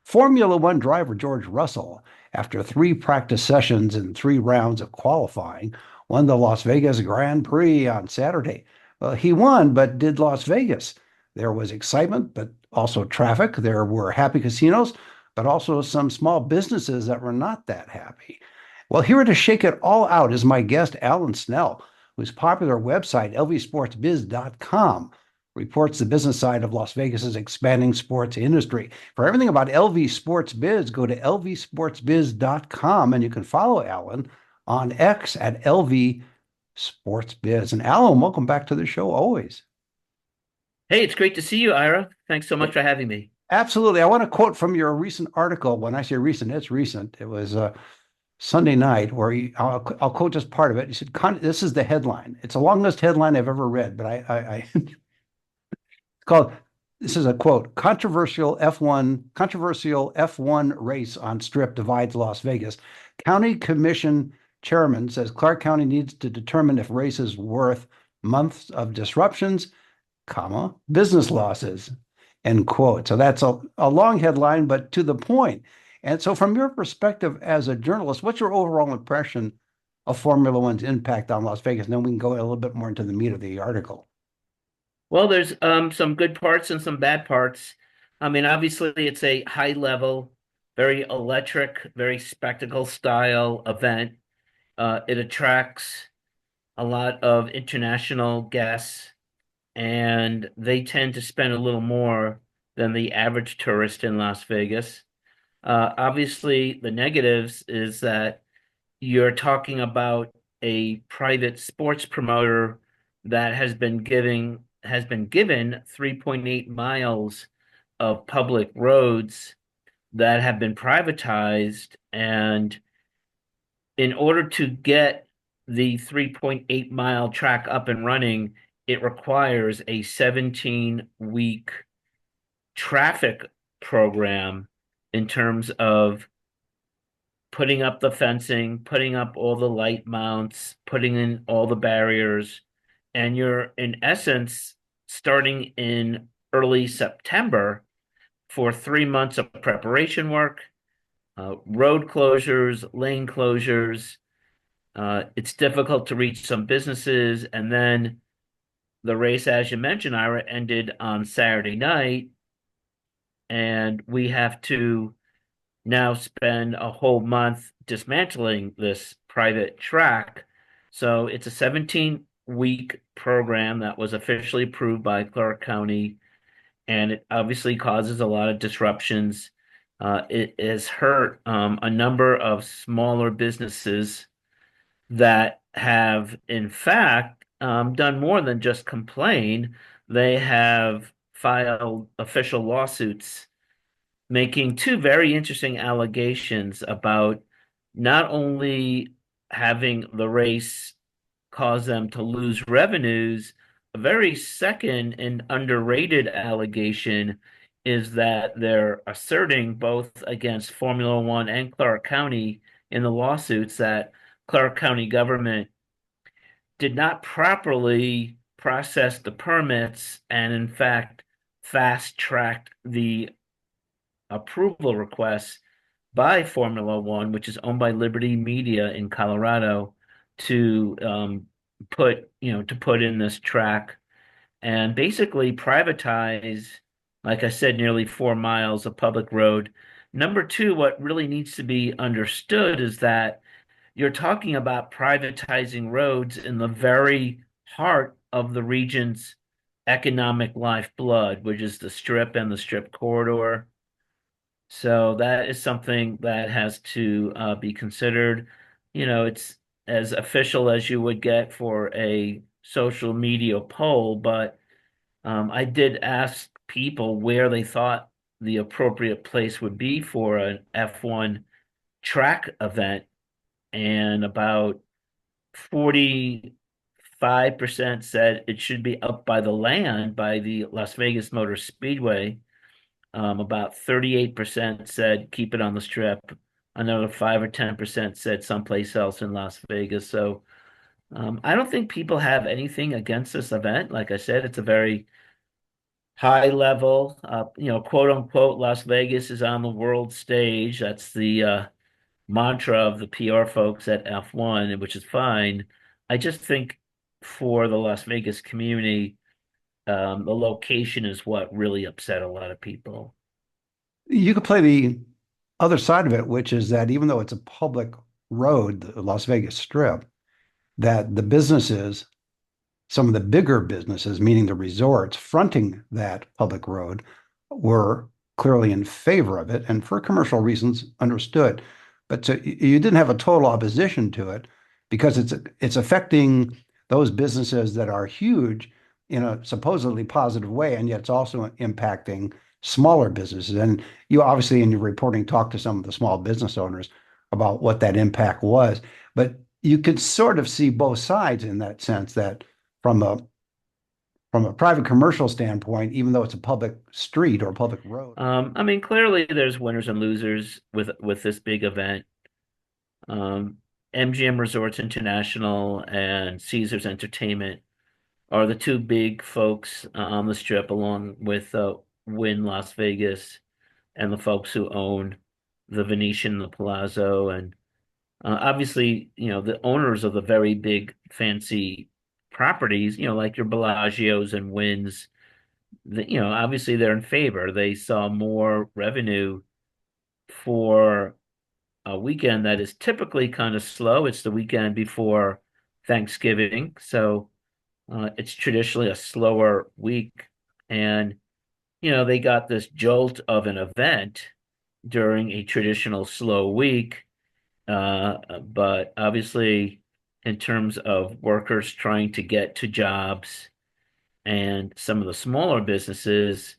Formula One driver George Russell, after three practice sessions and three rounds of qualifying, won the Las Vegas Grand Prix on Saturday. He won, but did Las Vegas. There was excitement, but also traffic. There were happy casinos, but also some small businesses that were not that happy. Well, here to shake it all out is my guest, Alan Snell, whose popular website, lvsportsbiz.com, reports the business side of Las Vegas's expanding sports industry. For everything about LV Sports Biz, go to lvsportsbiz.com and you can follow Alan on X at LV Sports Biz. And Alan, welcome back to the show always. Hey, it's great to see you, Ira. Thanks so much for having me. Absolutely. I want to quote from your recent article. When I say recent, it's recent. It was Sunday night where I'll quote just part of it. You said, this is the headline. It's the longest headline I've ever read, but it's called, this is a quote, controversial F1 race on Strip divides Las Vegas. County Commission chairman says Clark County needs to determine if race is worth months of disruptions, comma, business losses, end quote. So that's a long headline, but to the point. And so from your perspective as a journalist, what's your overall impression of Formula One's impact on Las Vegas? And then we can go a little bit more into the meat of the article. Well, there's some good parts and some bad parts. I mean, obviously it's a high level, very electric, very spectacle style event. It attracts a lot of international guests, and they tend to spend a little more than the average tourist in Las Vegas. Obviously, the negatives is that you're talking about a private sports promoter that has been given 3.8 miles of public roads that have been privatized, and in order to get the 3.8-mile track up and running, it requires a 17-week traffic program in terms of putting up the fencing, putting up all the light mounts, putting in all the barriers, and you're in essence starting in early September for 3 months of preparation work, road closures, lane closures. It's difficult to reach some businesses, and then the race, as you mentioned, Ira, ended on Saturday night, and we have to now spend a whole month dismantling this private track. So it's a 17-week program that was officially approved by Clark County, and it obviously causes a lot of disruptions. It has hurt a number of smaller businesses that have, in fact, done more than just complain. They have filed official lawsuits making two very interesting allegations about not only having the race cause them to lose revenues, a very second and underrated allegation is that they're asserting both against Formula One and Clark County in the lawsuits that Clark County government did not properly process the permits and, in fact, fast-tracked the approval requests by Formula One, which is owned by Liberty Media in Colorado, to put in this track and basically privatize, like I said, nearly 4 miles of public road. Number two, what really needs to be understood is that you're talking about privatizing roads in the very heart of the region's economic lifeblood, which is the Strip and the Strip corridor. So that is something that has to be considered. It's as official as you would get for a social media poll, but I did ask people where they thought the appropriate place would be for an F1 track event, and about 45% said it should be up by the land by the Las Vegas Motor Speedway. About 38% said keep it on the strip. Another 5 or 10% said someplace else in Las Vegas. So I don't think people have anything against this event. Like I said, it's a very high level, quote unquote, Las Vegas is on the world stage. That's the mantra of the PR folks at F1, which is fine. I just think for the Las Vegas community, the location is what really upset a lot of people. You could play the other side of it, which is that even though it's a public road, the Las Vegas Strip, that the businesses, some of the bigger businesses, meaning the resorts fronting that public road, were clearly in favor of it and for commercial reasons understood. But so you didn't have a total opposition to it because it's affecting those businesses that are huge in a supposedly positive way, and yet it's also impacting smaller businesses. And you obviously in your reporting talked to some of the small business owners about what that impact was. But you could sort of see both sides in that sense that from a private commercial standpoint, even though it's a public street or a public road. I mean, clearly there's winners and losers with this big event. Um, MGM Resorts International and Caesars Entertainment are the two big folks on the strip, along with Wynn Las Vegas and the folks who own the Venetian, the Palazzo, and obviously, the owners of the very big fancy properties, like your Bellagios and Wynns, obviously they're in favor. They saw more revenue for a weekend that is typically kind of slow. It's the weekend before Thanksgiving, so it's traditionally a slower week. And, they got this jolt of an event during a traditional slow week. But obviously, in terms of workers trying to get to jobs and some of the smaller businesses,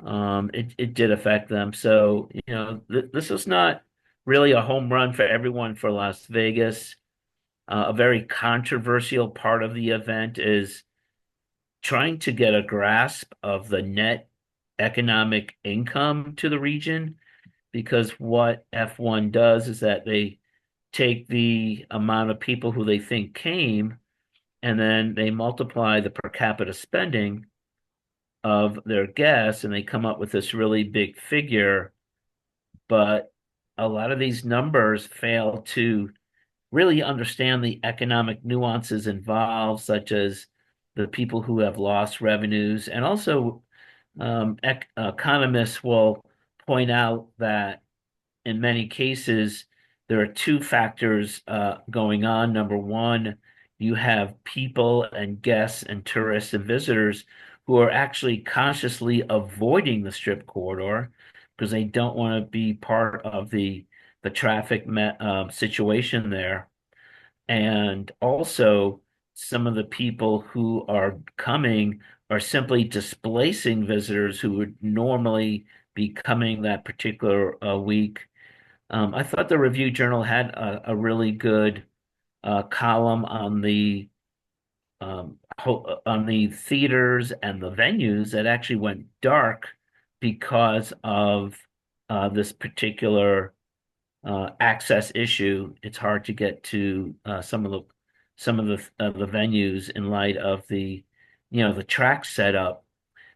it did affect them. So, this was not really a home run for everyone for Las Vegas. A very controversial part of the event is trying to get a grasp of the net economic income to the region, because what F1 does is that they take the amount of people who they think came and then they multiply the per capita spending of their guests and they come up with this really big figure. But a lot of these numbers fail to really understand the economic nuances involved, such as the people who have lost revenues. And also, economists will point out that in many cases, there are two factors going on. Number one, you have people and guests and tourists and visitors who are actually consciously avoiding the strip corridor because they don't want to be part of the traffic situation there. And also, some of the people who are coming are simply displacing visitors who would normally be coming that particular week. I thought the Review Journal had a really good column on on the theaters and the venues that actually went dark because of this particular access issue. It's hard to get to some of the venues in light of the track setup.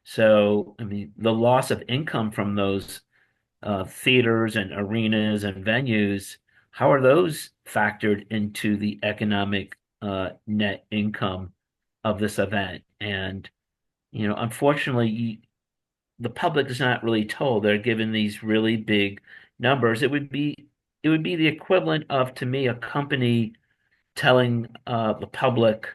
So, I mean, the loss of income from those theaters and arenas and venues, how are those factored into the economic net income of this event? And, unfortunately, the public is not really told. They're given these really big numbers. It would be the equivalent of, to me, a company telling the public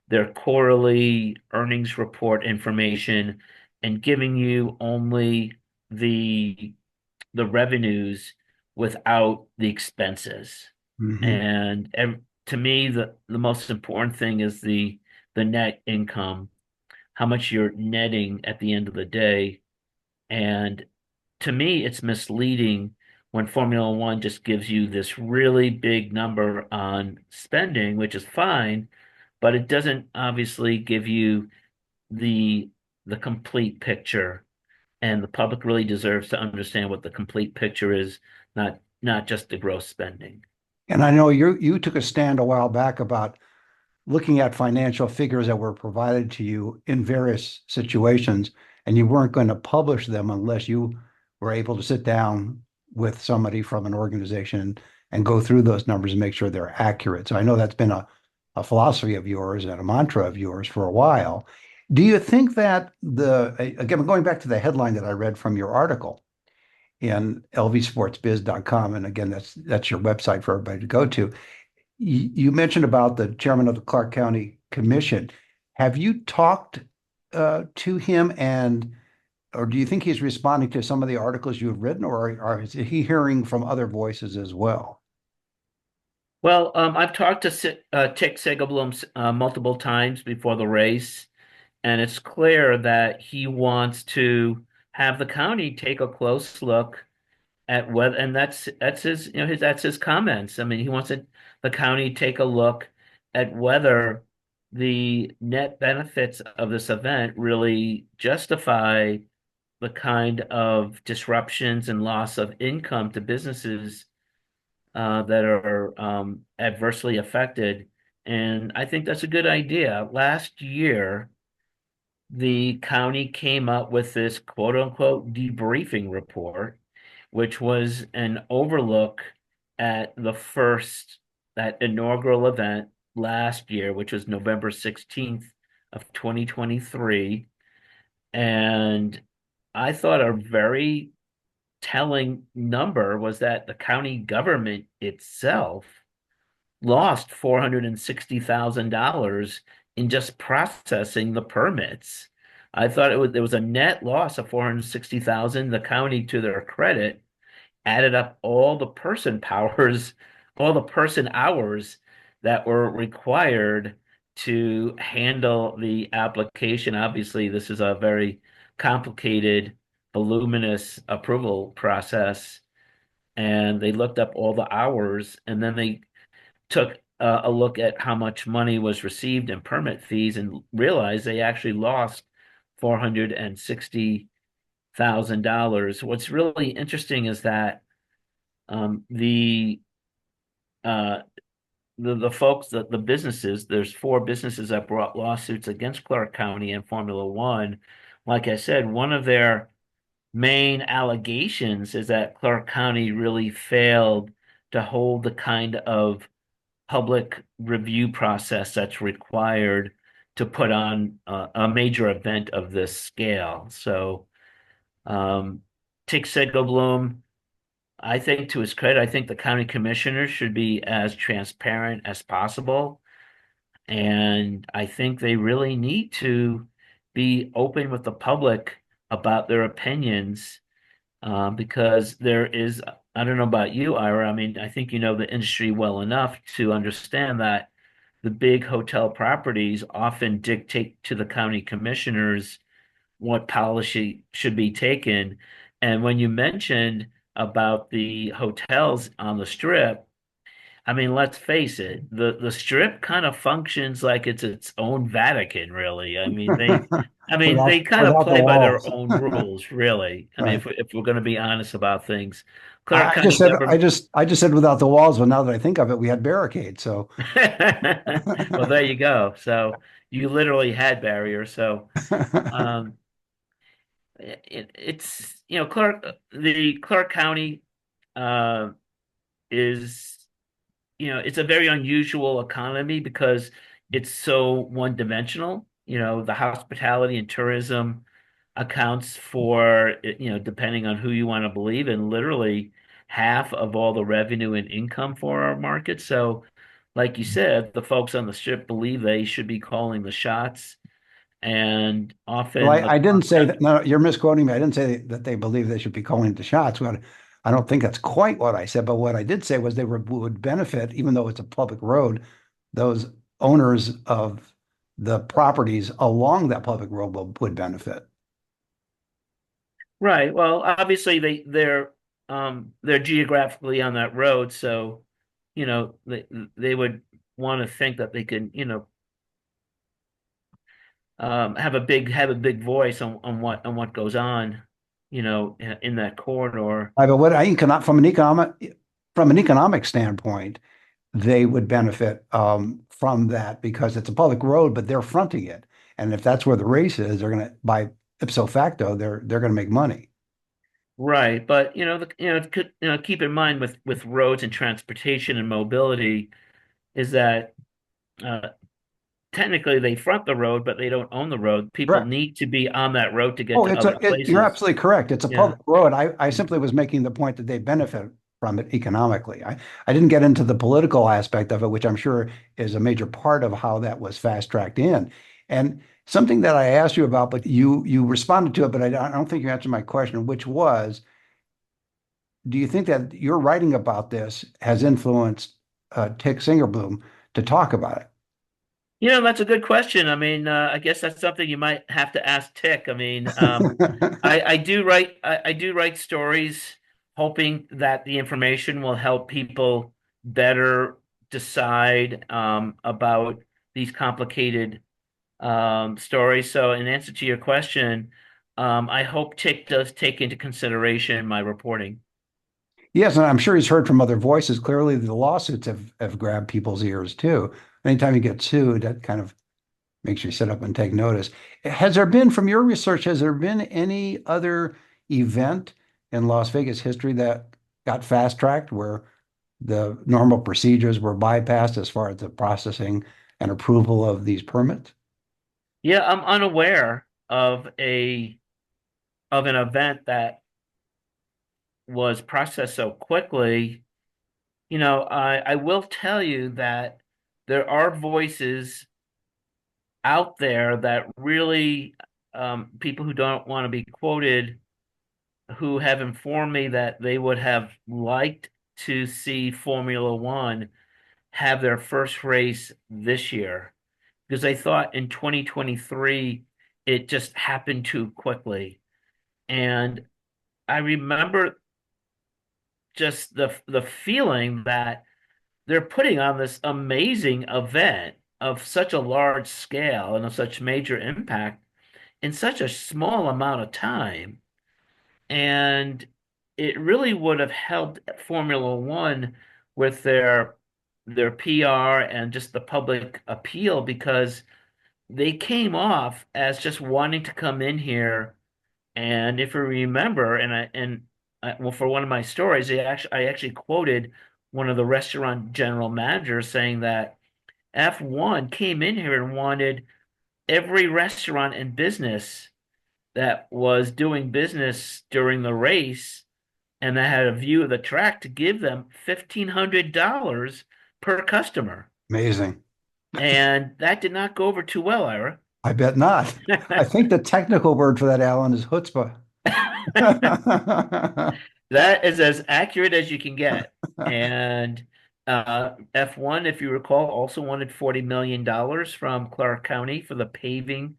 their quarterly earnings report information and giving you only the the revenues without the expenses. Mhm. And to me, the most important thing is the net income, how much you're netting at the end of the day. And to me, it's misleading when Formula One just gives you this really big number on spending, which is fine, but it doesn't obviously give you the the complete picture. And the public really deserves to understand what the complete picture is, not just the gross spending. And I know you took a stand a while back about looking at financial figures that were provided to you in various situations and you weren't going to publish them unless you were able to sit down with somebody from an organization and go through those numbers and make sure they're accurate. So I know that's been a philosophy of yours and a mantra of yours for a while. Do you think that again, going back to the headline that I read from your article in lvsportsbiz.com, and again, that's your website for everybody to go to. You mentioned about the chairman of the Clark County Commission. Have you talked to him, and or do you think he's responding to some of the articles you have written, or is he hearing from other voices as well? Well, I've talked to Tick Segelblum multiple times before the race, and it's clear that he wants to have the county take a close look at whether, and that's his, that's his comments. I mean, he wants the county take a look at whether the net benefits of this event really justify the kind of disruptions and loss of income to businesses that are adversely affected. And I think that's a good idea. Last year, the county came up with this quote unquote debriefing report, which was an overlook at that inaugural event last year, which was November 16th of 2023. And I thought a very telling number was that the county government itself lost $460,000 in just processing the permits. I thought there was a net loss of 460,000. The county, to their credit, added up all the person powers, all the person hours that were required to handle the application. Obviously, this is a very complicated, voluminous approval process, and they looked up all the hours, and then they took a look at how much money was received in permit fees and realized they actually lost $460,000. What's really interesting is that um, the uh, the folks, the businesses, there's four businesses that brought lawsuits against Clark County and Formula One. Like I said, one of their main allegations is that Clark County really failed to hold the kind of public review process that's required to put on a major event of this scale. So, um, Tick Segelblum, I think to his credit, I think the county commissioners should be as transparent as possible. And I think they really need to be open with the public about their opinions because there is, I don't know about you, Ira. I mean, I think you know the industry well enough to understand that the big hotel properties often dictate to the county commissioners what policy should be taken. And when you mentioned about the hotels on the strip, I mean, let's face it, the strip kind of functions like it's its own Vatican, really. They kind of Without the play by their walls. own rules, really. I mean, Right. if we're going to be honest about things, Clark I just County said government. I just said without the walls, but now that I think of it, we had barricades. So Well, there you go. So you literally had barriers. So um, it's the Clark County uh, is it's a very unusual economy because it's so one-dimensional. The hospitality and tourism accounts for, depending on who you want to believe, and literally half of all the revenue and income for our market. So, like you said, the folks on the strip believe they should be calling the shots, and well, often the I didn't say that. No, you're misquoting me. I didn't say that they believe they should be calling the shots. I don't think that's quite what I said, but what I did say was would benefit, even though it's a public road, those owners of the properties along that public road would benefit. right. Well, obviously they're geographically on that road, so they would want to think that they can, have a big voice on what goes on, in that corridor. But from an economic standpoint, they would benefit from that because it's a public road, but they're fronting it. And if that's where the race is, they're going to, by ipso facto, they're going to make money. Right, but keep in mind with roads and transportation and mobility is that uh, technically they front the road, but they don't own the road. People Correct. need to be on that road to get Oh, to other you're places. absolutely correct. It's a Yeah. public road. I simply was making the point that they benefit from it economically. I didn't get into the political aspect of it, which I'm sure is a major part of how that was fast tracked in. And something that I asked you about, but you responded to it, but I don't think you answered my question, which was, do you think that your writing about this has influenced Tick Singerbloom to talk about That's a good question. I mean, I guess that's something you might have to ask Tick. I mean, it? I do write stories hoping that the information will help people better decide about these complicated stories. So in answer to your question, I hope Tick does take into consideration my reporting. Yes, and I'm sure he's heard from other voices. Clearly, the lawsuits have grabbed people's ears too. Anytime you get sued, that kind of makes you sit up and take notice. Has there been, from your research, has there been any other event in Las Vegas history that got fast tracked where the normal procedures were bypassed as far as the processing and approval of these permits? Yeah, I'm unaware of an event that was processed so quickly. I will tell you that there are voices out there that really, people who don't want to be quoted, who have informed me that they would have liked to see Formula One have their first race this year because they thought in 2023 it just happened too quickly. And I remember just the feeling that they're putting on this amazing event of such a large scale and of such major impact in such a small amount of time. And it really would have helped Formula One with their PR and just the public appeal because they came off as just wanting to come in here. And if you remember, well, for one of my stories, I actually quoted one of the restaurant general managers saying that F1 came in here and wanted every restaurant and business that was doing business during the race and that had a view of the track to give them $1,500 per customer. Amazing. And that did not go over too well, Ira. I bet not. I think the technical word for that, Alan, is chutzpah. That is as accurate as you can get. And F1, if you recall, also wanted $40 million from Clark County for the paving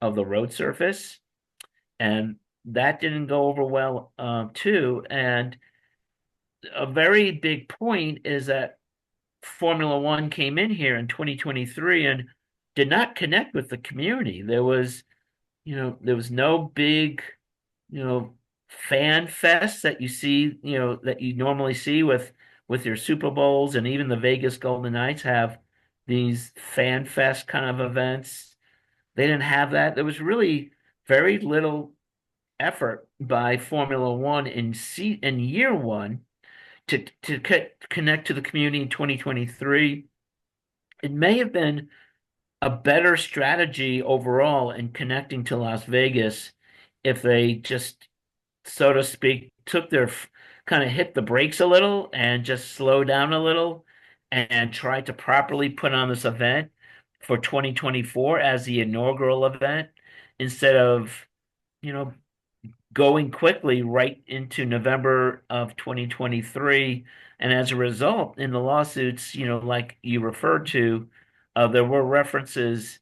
of the road surface. And that didn't go over well, too. And a very big point is that Formula One came in here in 2023 and did not connect with the community. There was no big, you know, fan fest that you see, that you normally see with your Super Bowls, and even the Vegas Golden Knights have these fan fest kind of events. They didn't have that. There was really very little effort by Formula One in year one to connect to the community in 2023. It may have been a better strategy overall in connecting to Las Vegas if they just, so to speak, took their kind of hit the brakes a little and just slow down a little and tried to properly put on this event for 2024 as the inaugural event instead of, you know, going quickly right into November of 2023. And as a result, in the lawsuits, like you referred to, there were references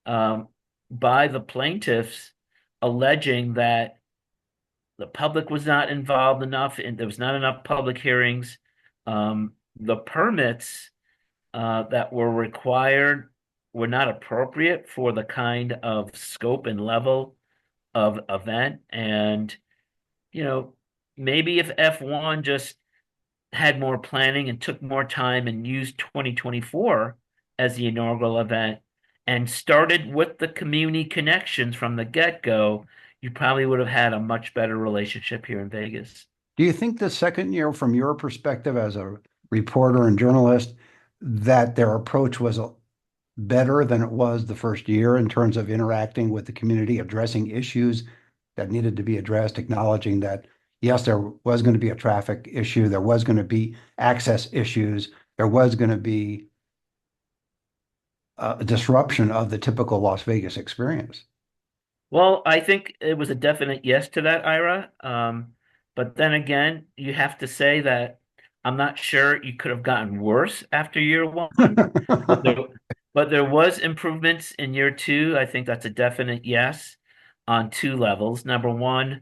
um, by the plaintiffs alleging that the public was not involved enough and there was not enough public hearings. The permits that were required were not appropriate for the kind of scope and level of event. And you know, maybe if F1 just had more planning and took more time and used 2024 as the inaugural event and started with the community connections from the get-go, you probably would have had a much better relationship here in Vegas. Do you think the second year, from your perspective as a reporter and journalist, that their approach was better than it was the first year in terms of interacting with the community, addressing issues that needed to be addressed, acknowledging that, yes, there was going to be a traffic issue, there was going to be access issues, there was going to be a disruption of the typical Las Vegas experience? Well, I think it was a definite yes to that, Ira. But then again, you have to say that I'm not sure you could have gotten worse after year one, but there, but there was improvements in year two. I think that's a definite yes on two levels. Number one,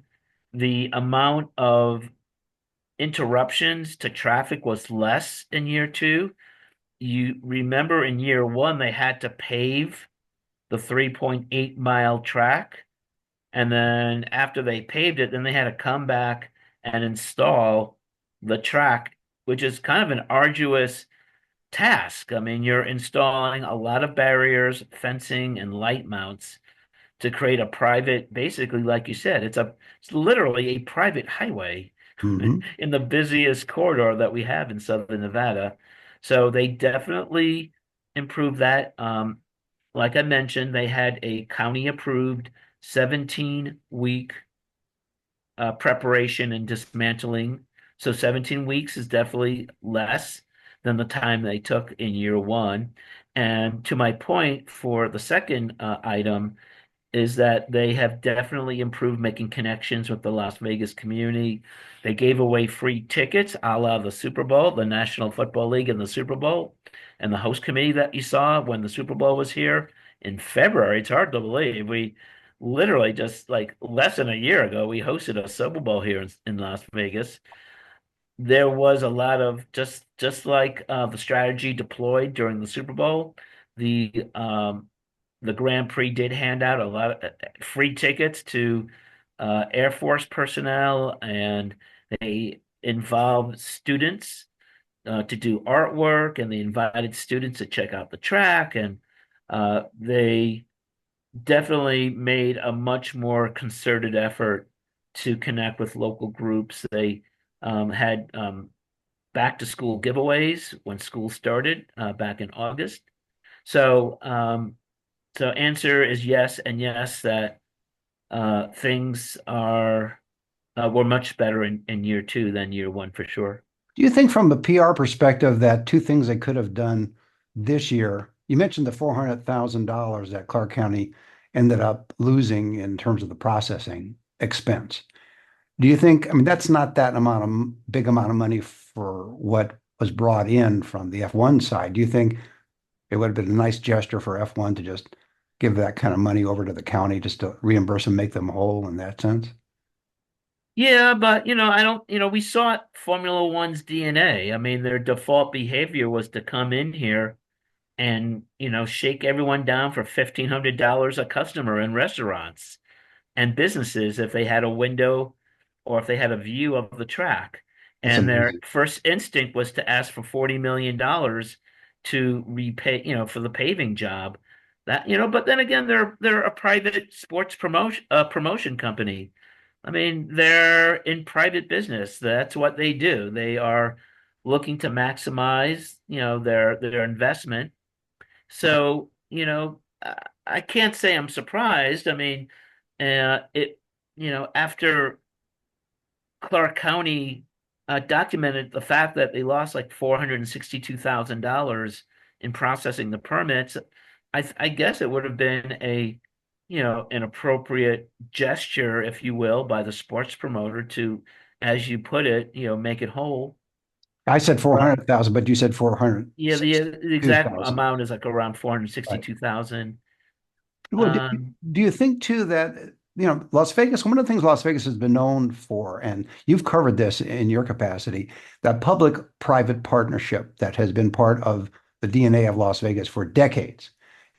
the amount of interruptions to traffic was less in year two. You remember in year one, they had to pave the 3.8 mile track. And then after they paved it, then they had to come back and install the track, which is kind of an arduous task. I mean, you're installing a lot of barriers, fencing, and light mounts to create a private, basically, like you said, it's literally a private highway Hmm. in the busiest corridor that we have in Southern Nevada. So they definitely improved that. Like I mentioned, they had a county approved 17-week preparation and dismantling. So 17 weeks is definitely less than the time they took in year one. And to my point for the second item, is that they have definitely improved making connections with the Las Vegas community. They gave away free tickets a la the Super Bowl, the National Football League and the Super Bowl, and the host committee that you saw when the Super Bowl was here in February. It's hard to believe. We literally just like less than a year ago, we hosted a Super Bowl here in Las Vegas. There was a lot of just like the strategy deployed during the Super Bowl. The Grand Prix did hand out a lot of free tickets to Air Force personnel, and they involved students to do artwork, and they invited students to check out the track, and they definitely made a much more concerted effort to connect with local groups. They had back to school giveaways when school started back in August. So, so answer is yes, and yes, that things are were much better in year two than year one for sure. Do you think from a PR perspective that two things they could have done this year? You mentioned the $400,000 that Clark County ended up losing in terms of the processing expense. Do you think, I mean, that's not that amount of big amount of money for what was brought in from the F1 side. Do you think it would have been a nice gesture for F1 to just give that kind of money over to the county just to reimburse them, make them whole in that sense? Yeah, but I don't, we saw Formula One's DNA. I mean, their default behavior was to come in here and, shake everyone down for $1,500 a customer in restaurants and businesses if they had a window or if they had a view of the track. That's And their amazing. first instinct was to ask for $40 million to repay, for the paving job. But then again, they're a private sports promotion company. I mean, they're in private business. That's what they do. They are looking to maximize, their investment. So, I can't say I'm surprised. I mean, after Clark County documented the fact that they lost like $462,000 in processing the permits, I guess it would have been an appropriate gesture, if you will, by the sports promoter to, as you put it, make it whole. I said But 400,000, but you said yeah, the exact 462,000. amount is like around Right. 462,000. Well, Um, do you think too that, Las Vegas, one of the things Las Vegas has been known for, and you've covered this in your capacity, that public-private partnership that has been part of the DNA of Las Vegas for decades.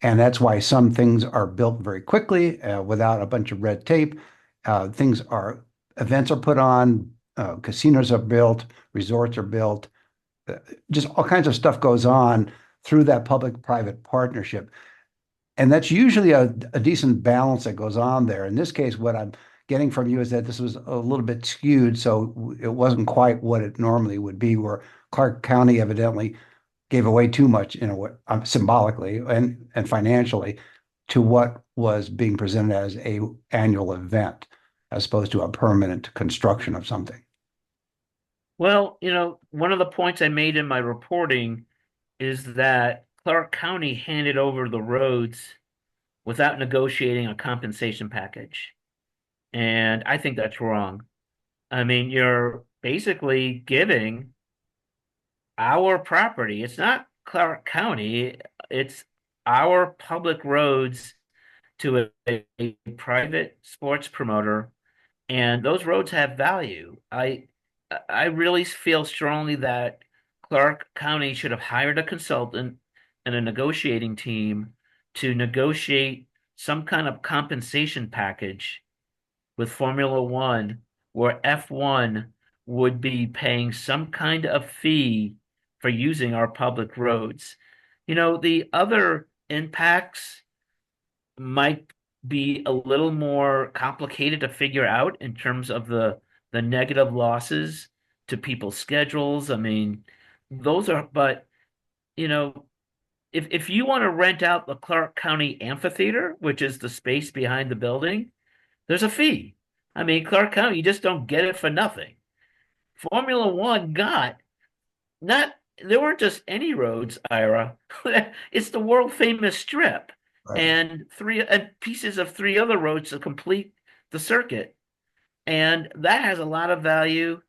And that's why some things are built very quickly, without a bunch of red tape. Events are put on, casinos are built, resorts are built, uh, just all kinds of stuff goes on through that public-private partnership. And that's usually a decent balance that goes on there. In this case, what I'm getting from you is that this was a little bit skewed, so it wasn't quite what it normally would be, where Clark County evidently gave away too much in a way, symbolically and financially to what was being presented as a annual event, as opposed to a permanent construction of something. Well, one of the points I made in my reporting is that Clark County handed over the roads without negotiating a compensation package. And I think that's wrong. I mean, you're basically giving our property. It's not Clark County, it's our public roads to a private sports promoter, and those roads have value. I really feel strongly that Clark County should have hired a consultant and a negotiating team to negotiate some kind of compensation package with Formula One, where F1 would be paying some kind of fee for using our public roads. The other impacts might be a little more complicated to figure out in terms of the negative losses to people's schedules. I mean, those are, but you know, if you want to rent out the Clark County Amphitheater, which is the space behind the building, there's a fee. I mean, Clark County, you just don't get it for nothing. Formula One got not there weren't just any roads, Ira. It's the world famous strip Right. and three and pieces of three other roads to complete the circuit. And that has a lot of value.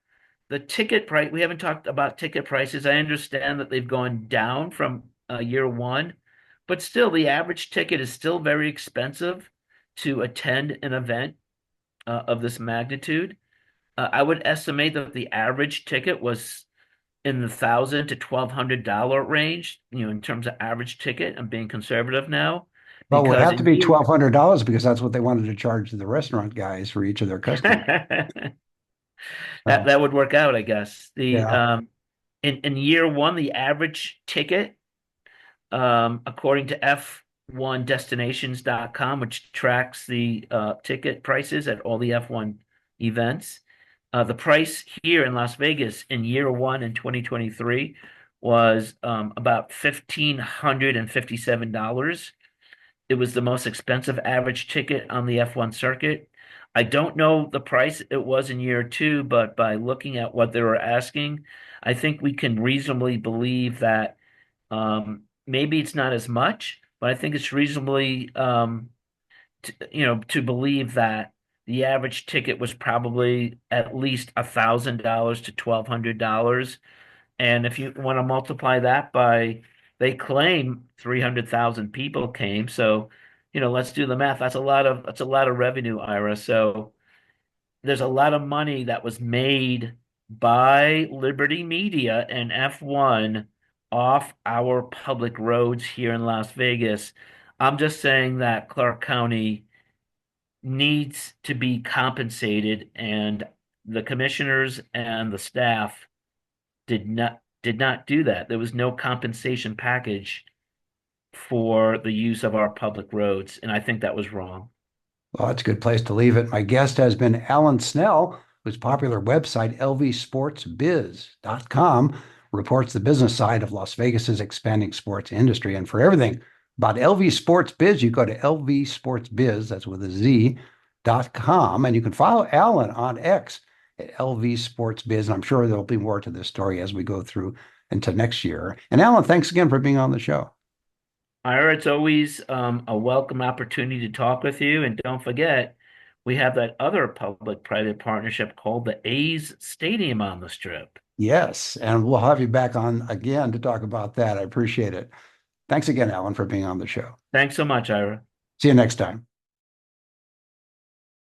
The ticket price, we haven't talked about ticket prices. I understand that they've gone down from year one, but still the average ticket is still very expensive to attend an event of this magnitude. I would estimate that the average ticket was in the $1,000 to $1,200 range, in terms of average ticket. I'm being conservative now Well, it would because have to in be year $1,200 because that's what they wanted to charge the restaurant guys for each of their customers. that Oh, that would work out, I guess. The yeah. in year one, the average ticket, according to F1destinations.com, which tracks the ticket prices at all the F1 events. The price here in Las Vegas in year one in 2023 was about $1,557. It was the most expensive average ticket on the F1 circuit. I don't know the price it was in year two, but by looking at what they were asking, I think we can reasonably believe that maybe it's not as much, but I think it's reasonably to believe that the average ticket was probably at least $1,000 to $1,200. And if you want to multiply that by, they claim 300,000 people came. So, let's do the math. That's a lot of revenue, Ira. So there's a lot of money that was made by Liberty Media and F1 off our public roads here in Las Vegas. I'm just saying that Clark County needs to be compensated, and the commissioners and the staff did not do that. There was no compensation package for the use of our public roads, and I think that was wrong. Well, that's a good place to leave it. My guest has been Alan Snell, whose popular website, lvsportsbiz.com, reports the business side of Las Vegas's expanding sports industry. And for everything about LV Sports Biz, you go to lvsportsbiz, that's with a Z.com, and you can follow Alan on X at LV Sports Biz. And I'm sure there'll be more to this story as we go through into next year. And Alan, thanks again for being on the show. Ira, it's always a welcome opportunity to talk with you. And don't forget, we have that other public-private partnership called the A's Stadium on the Strip. Yes, and we'll have you back on again to talk about that. I appreciate it. Thanks again, Alan, for being on the show. Thanks so much, Ira. See you next time.